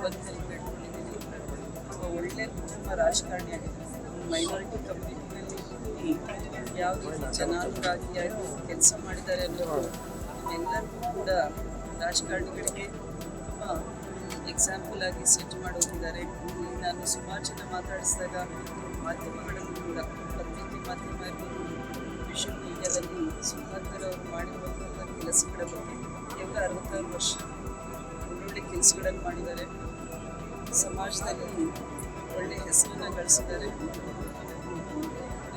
ಬಂದಲ್ಲಿ ಬೆಳ್ಕೊಂಡಿದ್ದೀನಿ. ಒಳ್ಳೆ ಉತ್ತಮ ರಾಜಕಾರಣಿ ಆಗಿದೆ. ಮೈನಾರಿಟಿ ಕಮ್ಯುನಿಟಿನಲ್ಲಿ ಯಾವ ರೀತಿ ಜನಾನುರಾಗಿಯಾಗಿ ಕೆಲಸ ಮಾಡಿದ್ದಾರೆ ಅನ್ನೋದು ಎಲ್ಲರಿಗೂ ಕೂಡ ರಾಜಕಾರಣಿಗಳಿಗೆ ತುಂಬ ಎಕ್ಸಾಂಪಲ್ ಆಗಿ ಸೆಟ್ ಮಾಡಿ ಹೋಗಿದ್ದಾರೆ. ನಾನು ಸುಮಾರು ಜನ ಮಾತಾಡಿಸಿದಾಗ ಮಾಧ್ಯಮಗಳನ್ನು ಕೂಡ ಪತ್ರಿಕೆ ಮಾಧ್ಯಮ ಇರ್ಬೋದು, ವಿಷನ್ ಮೀಡಿಯಾದಲ್ಲಿ ಸುಧಾಕರ್ ಅವರು ಮಾಡಿರುವಂತಹ ಕೆಲಸಗಳ ಬಗ್ಗೆ ಕೇವಲ 66 ವರ್ಷ ಒಳ್ಳೊಳ್ಳೆ ಕೆಲಸಗಳನ್ನು ಮಾಡಿದ್ದಾರೆ. ಸಮಾಜದಲ್ಲಿ ಒಳ್ಳೆಯ ಹೆಸರನ್ನು ಗಳಿಸಿದ್ದಾರೆ.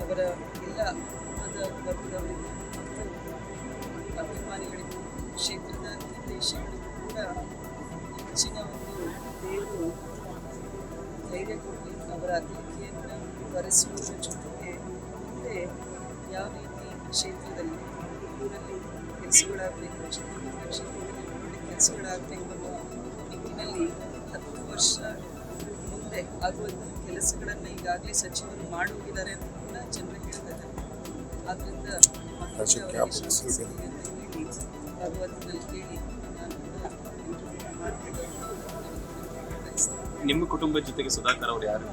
ಅವರ ಎಲ್ಲ ಕುಟುಂಬದ ವರ್ಗದವರಿಗೂ ಮತ್ತು ಅಭಿಮಾನಿಗಳಿಗೂ ಕ್ಷೇತ್ರದ ನಿರ್ದೇಶಕರಿಗೂ ಕೂಡ ಹೆಚ್ಚಿನ ಒಂದು ದೇವರು ಧೈರ್ಯ ಕೊಡಲಿ. ಅವರ ಅತಿಥಿಯನ್ನು ಬರೆಸುವುದರ ಜೊತೆಗೆ ಮುಂದೆ ಯಾವ ರೀತಿ ಕ್ಷೇತ್ರದಲ್ಲಿ ಊರಲ್ಲಿ ಕೆಲಸಗಳಾಗಬೇಕು, ಕ್ಷೇತ್ರದಲ್ಲಿ ಒಳ್ಳೆ ಕೆಲಸಗಳಾಗಬೇಕು ಅನ್ನೋ ನಿಟ್ಟಿನಲ್ಲಿ 10 ವರ್ಷ ಮುಂದೆ ಆಗುವಂತಹ ಕೆಲಸಗಳನ್ನು ಈಗಾಗಲೇ ಸಚಿವರು ಮಾಡೋಗಿದ್ದಾರೆ ಅಂತ ಕೂಡ ಜನರು ಹೇಳ್ತಾರೆ. ಆದ್ದರಿಂದ ಭಗವಂತನಲ್ಲಿ ಕೇಳಿ ನಾನು ಕೂಡ ನಿಮ್ಮ ಕುಟುಂಬದ ಜೊತೆಗೆ ಸುಧಾಕರ್ ಅವರು ಯಾರು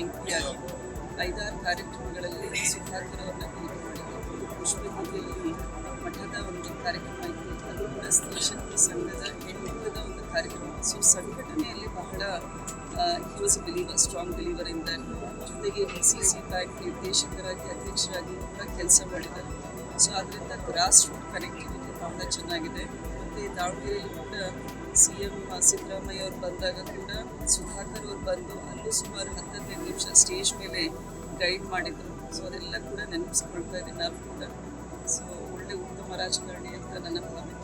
ಎಂಪಿ ಆಗಿ 5-6 ಕಾರ್ಯಕ್ರಮಗಳಲ್ಲಿ ಸುಧಾಕರ್ ಅವರನ್ನ ಭೇಟಿ ಮಾಡಿದ್ರು. ಪುಷ್ಪಗಿರಿಯಲ್ಲಿ ಮಠದ ಒಂದು ಕಾರ್ಯಕ್ರಮ ಇತ್ತು, ಅದು ಕೂಡ ಸ್ತ್ರೀ ಶಕ್ತಿ ಸಂಘದ ಹೆಣ್ಣುಮಕ್ಕದ ಒಂದು ಕಾರ್ಯಕ್ರಮ. ಸೊ ಸಂಘಟನೆಯಲ್ಲಿ ಬಹಳ he was believer, strong believer ಇಂದ. ಜೊತೆಗೆ DCC ಬ್ಯಾಂಕ್ ನಿರ್ದೇಶಕರಾಗಿ ಅಧ್ಯಕ್ಷರಾಗಿ ಕೂಡ ಕೆಲಸ ಮಾಡಿದ್ದಾರೆ. ಸೊ ಅದರಿಂದ ಗ್ರಾಸ್ ರೂಟ್ ಕನೆಕ್ಟಿವಿಟಿ ಬಹಳ ಚೆನ್ನಾಗಿದೆ. ಮತ್ತು ದಾವಣಗೆರೆಯಲ್ಲಿ ಕೂಡ CM ಸಿದ್ದರಾಮಯ್ಯ ಅವರು ಬಂದಾಗ ಕೂಡ ಸುಧಾಕರ್ ಅವರು ಬಂದು ಅಲ್ಲೂ ಸುಮಾರು 10-15 ನಿಮಿಷ ಸ್ಟೇಜ್ ಮೇಲೆ ಗೈಡ್ ಮಾಡಿದರು. ಸೊ ಅದೆಲ್ಲ ಕೂಡ ನೆನಪಿಸ್ಕೊಳ್ತಾ ಇದ್ದೀನಿ ನಾನು ಕೂಡ. ಸೊ ಒಳ್ಳೆ ಉತ್ತಮ ರಾಜಕಾರಣಿ ಅಂತ ನನ್ನ ಭಾವನೆ.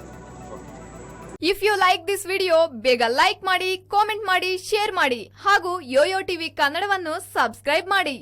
If you like this video ಬೇಗ ಲೈಕ್ ಮಾಡಿ, ಕಾಮೆಂಟ್ ಮಾಡಿ, ಶೇರ್ ಮಾಡಿ ಹಾಗೂ ಯೋಯೋ ಟಿವಿ ಕನ್ನಡವನ್ನು ಸಬ್ಸ್ಕ್ರೈಬ್ ಮಾಡಿ.